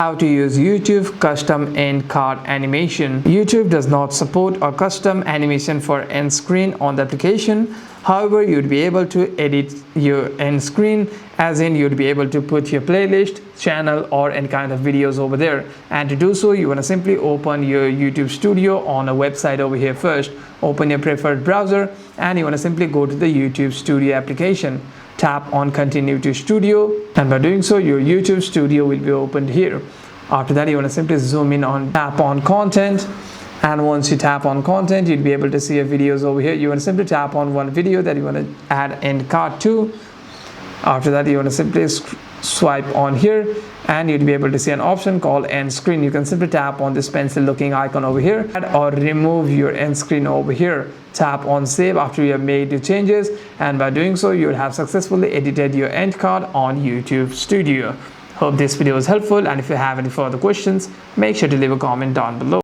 How to use YouTube custom end card animation. YouTube does not support a custom animation for end screen on the application. However, you'd be able to edit your end screen, as in you'd be able to put your playlist, channel or any kind of videos over there. And to do so, you want to simply open your YouTube Studio on a website over here first. Open your preferred browser and you want to simply go to the YouTube Studio application. Tap on Continue to Studio, and by doing so, your YouTube Studio will be opened here. After that, you want to simply zoom in on, tap on Content, and once you tap on Content, you'll be able to see your videos over here. You want to simply tap on one video that you want to add end card to. After that, you want to simply swipe on here and you'll be able to see an option called end screen. You can simply tap on this pencil looking icon over here or remove your end screen over here. Tap on save after you have made your changes, and by doing so, you'll have successfully edited your end card on YouTube Studio. Hope this video was helpful, and if you have any further questions, make sure to leave a comment down below.